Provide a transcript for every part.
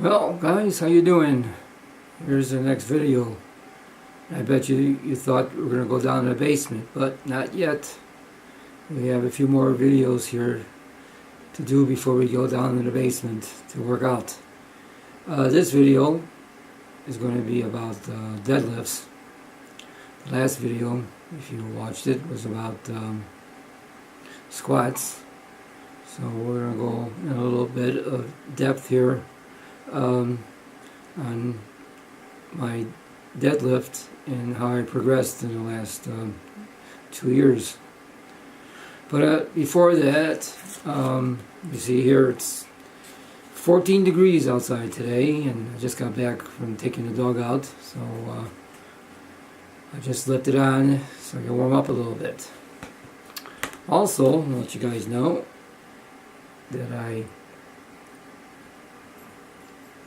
Well, guys, how you doing? Here's the next video. I bet you thought we were going to go down to the basement, but not yet. We have a few more videos here to do before we go down to the basement to work out. This video is going to be about deadlifts. The last video, if you watched it, was about squats. So we're going to go in a little bit of depth here on my deadlift and how I progressed in the last 2 years. But before that, you see here it's 14 degrees outside today, and I just got back from taking the dog out, so I just left it on so I can warm up a little bit. Also, I'll let you guys know that I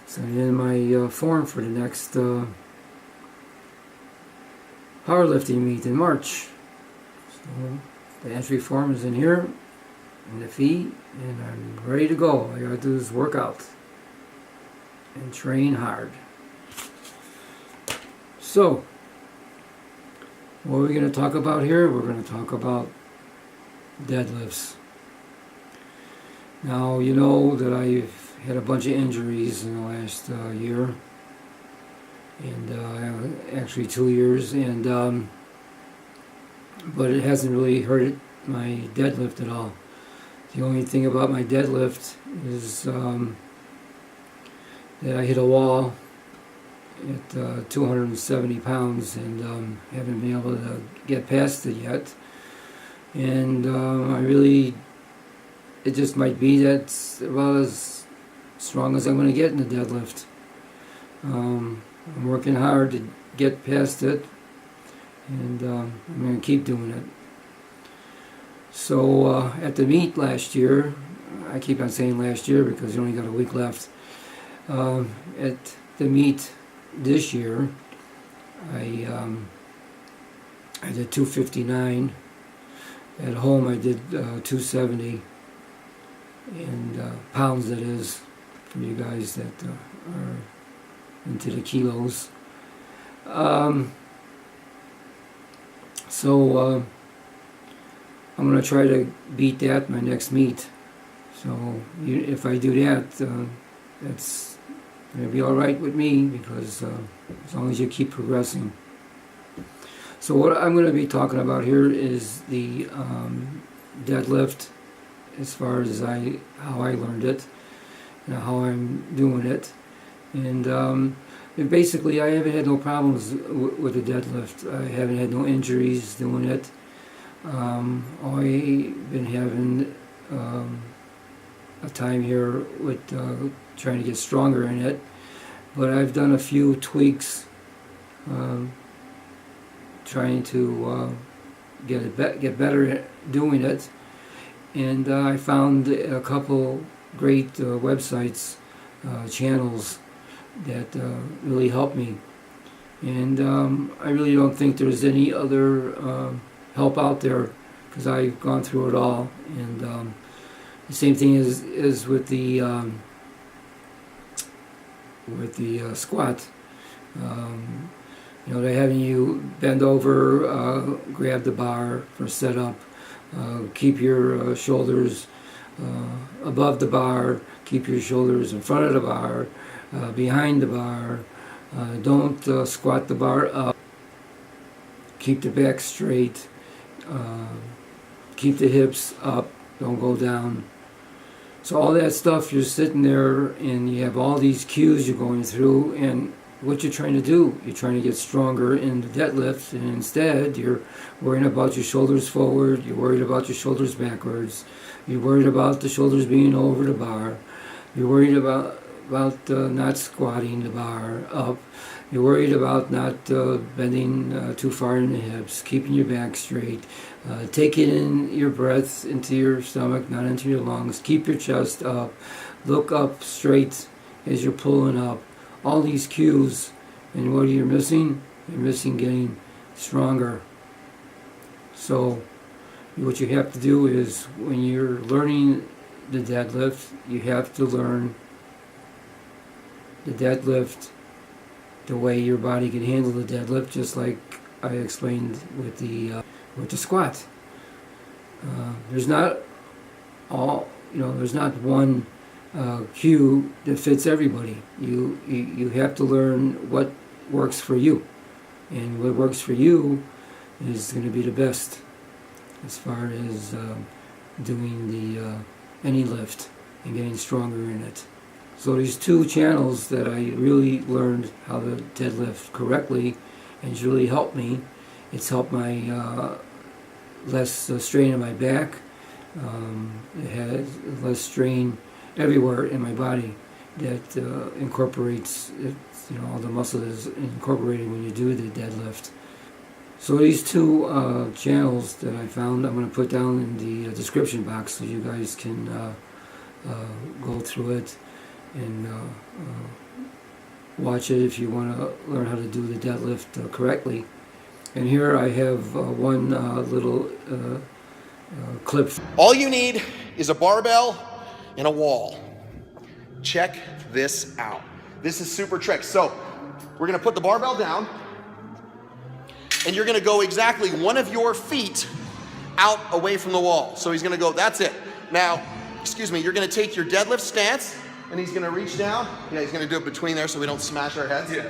sent in my form for the next powerlifting meet in March. So the entry form is in here, and the fee, and I'm ready to go. All I gotta do is work out and train hard. So, what are we going to talk about here? We're going to talk about deadlifts. Now, you know that I've had a bunch of injuries in the last year, and actually 2 years, and but it hasn't really hurt my deadlift at all. The only thing about my deadlift is that I hit a wall at 270 pounds and haven't been able to get past it yet. And it just might be that's about as strong as I'm going to get in the deadlift. I'm working hard to get past it, and I'm going to keep doing it. So at the meet last year, I keep on saying last year because you only got a week left. At the meet this year, I did 259. At home, I did 270, and pounds, that is, for you guys that are into the kilos. So I'm going to try to beat that my next meet. So if I do that, that's going to be alright with me, because as long as you keep progressing. So what I'm going to be talking about here is the deadlift, as far as how I learned it and how I'm doing it. And basically I haven't had no problems with the deadlift. I haven't had no injuries doing it. I've been having a time here with trying to get stronger in it, but I've done a few tweaks trying to get better at doing it, and I found a couple great websites, channels that really helped me, and I really don't think there's any other help out there, because I've gone through it all. And the same thing is with the squat. You know, they're having you bend over, grab the bar for setup, keep your shoulders above the bar, keep your shoulders in front of the bar, behind the bar, don't squat the bar up, keep the back straight, keep the hips up, don't go down. So all that stuff, you're sitting there and you have all these cues you're going through, and what you're trying to do, you're trying to get stronger in the deadlift, and instead you're worrying about your shoulders forward, you're worried about your shoulders backwards, you're worried about the shoulders being over the bar, you're worried about not squatting the bar up, you're worried about not bending too far in the hips, keeping your back straight, taking in your breath into your stomach, not into your lungs, keep your chest up, look up straight as you're pulling up. All these cues, and what are you missing? You're missing getting stronger. So what you have to do is, when you're learning the deadlift, you have to learn the deadlift the way your body can handle the deadlift, just like I explained with the squat. There's not there's not one cue that fits everybody. You have to learn what works for you, and what works for you is going to be the best as far as doing the any lift and getting stronger in it. So these two channels that I really learned how to deadlift correctly, and it's really helped me. It's helped my less strain in my back. It has less strain everywhere in my body that incorporates it, all the muscle is incorporated when you do the deadlift. So these two channels that I found, I'm going to put down in the description box so you guys can go through it and watch it if you want to learn how to do the deadlift correctly. And here I have one little clip. All you need is a barbell and a wall. Check this out. This is super trick. So we're going to put the barbell down, and you're going to go exactly one of your feet out away from the wall. So he's going to go, that's it. Now, excuse me, you're going to take your deadlift stance, and he's going to reach down. Yeah, he's going to do it between there so we don't smash our heads. Yeah.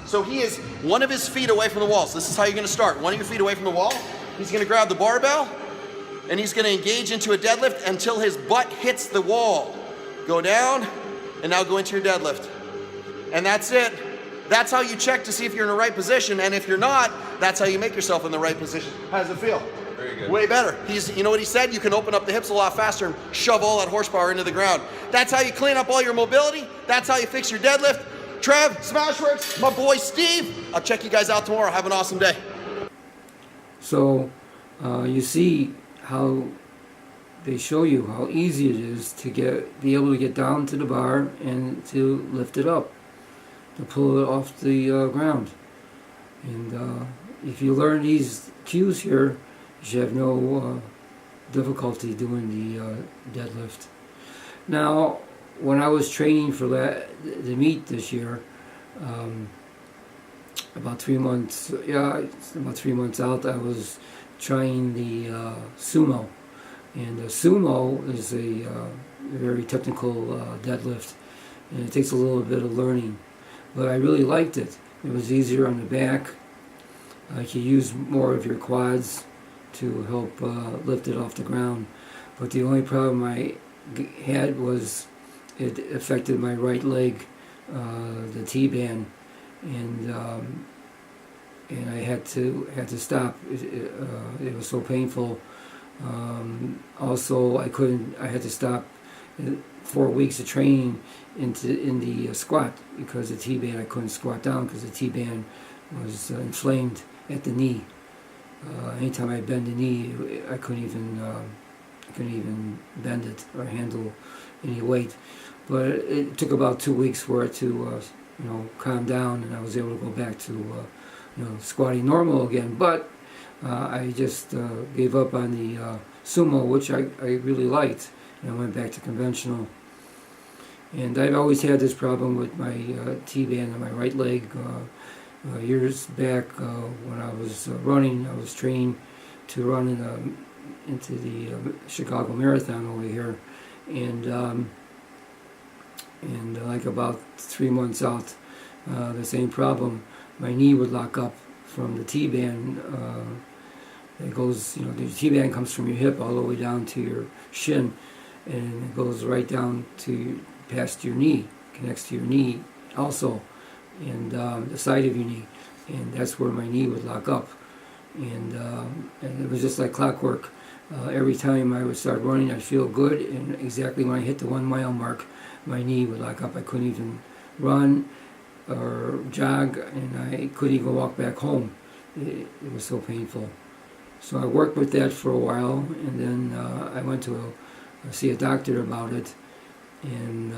So he is one of his feet away from the wall. So this is how you're going to start. One of your feet away from the wall. He's going to grab the barbell, and he's going to engage into a deadlift until his butt hits the wall. Go down, and now go into your deadlift. And that's it. That's how you check to see if you're in the right position, and if you're not, that's how you make yourself in the right position. How does it feel? Very good. Way better. You know what he said? You can open up the hips a lot faster and shove all that horsepower into the ground. That's how you clean up all your mobility. That's how you fix your deadlift. Trev, Smashworks, my boy Steve. I'll check you guys out tomorrow. Have an awesome day. So you see how they show you how easy it is to be able to get down to the bar and to lift it up, to pull it off the ground. And if you learn these cues here, you should have no difficulty doing the deadlift. Now, when I was training for the meet this year, about 3 months out, I was trying the sumo. And sumo is a very technical deadlift, and it takes a little bit of learning. But I really liked it. It was easier on the back. You could use more of your quads to help lift it off the ground. But the only problem I had was it affected my right leg, the T-band, and I had to stop. It was so painful. Also, I had to stop 4 weeks of training in the squat because the T-band, I couldn't squat down because the T-band was inflamed at the knee. Anytime I bend the knee, I couldn't even bend it or handle any weight. But it took about 2 weeks for it to calm down, and I was able to go back to squatting normal again. But I just gave up on the sumo, which I really liked, and I went back to conventional. And I've always had this problem with my T-band on my right leg. Years back when I was running, I was trained to run into the Chicago Marathon over here, and like about 3 months out, the same problem. My knee would lock up from the T-band. It goes, the T-band comes from your hip all the way down to your shin, and it goes right down to past your knee, connects to your knee also, and the side of your knee, and that's where my knee would lock up, and it was just like clockwork. Every time I would start running, I'd feel good, and exactly when I hit the 1 mile mark, my knee would lock up. I couldn't even run or jog, and I couldn't even walk back home. It was so painful. So I worked with that for a while, and then I went to see a doctor about it, and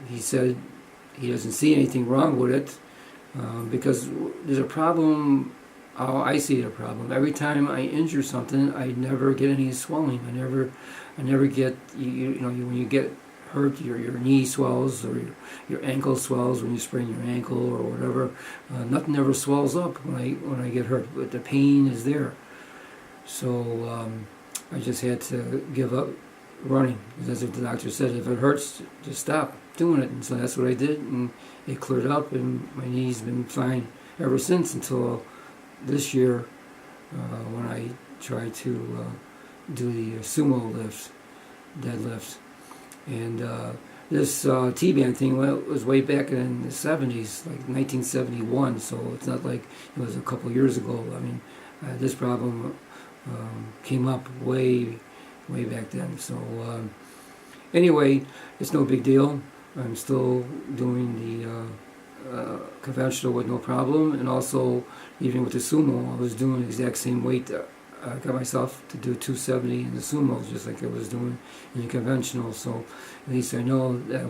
he said he doesn't see anything wrong with it because there's a problem. How I see the problem. Every time I injure something, I never get any swelling. I never get when you get hurt, your knee swells or your ankle swells when you sprain your ankle or whatever. Nothing ever swells up when I get hurt, but the pain is there. So I just had to give up running. That's what the doctor said. If it hurts, just stop doing it. And so that's what I did, and it cleared up, and my knee's been fine ever since until this year when I tried to do the sumo lift, deadlift. And this T-band thing was way back in the 70s, like 1971, so it's not like it was a couple years ago. I mean, this problem came up way back then. So anyway, it's no big deal. I'm still doing the conventional with no problem, and also even with the sumo, I was doing the exact same weight. I got myself to do 270 in the sumo, just like I was doing in the conventional. So at least I know that I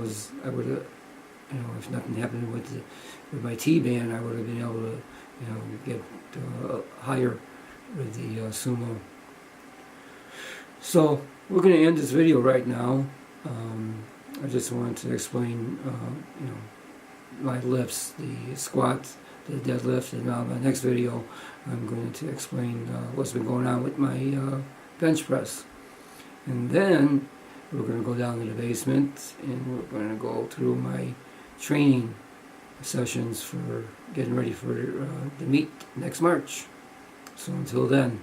would have, if nothing happened with my T-band, I would have been able to, get higher with the sumo. So we're going to end this video right now. I just wanted to explain, my lifts, the squat, the deadlift, and now my next video I'm going to explain what's been going on with my bench press. And then we're going to go down to the basement and we're going to go through my training sessions for getting ready for the meet next March. So until then.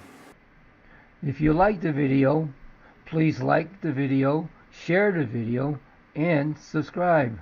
If you like the video, please like the video, share the video, and subscribe.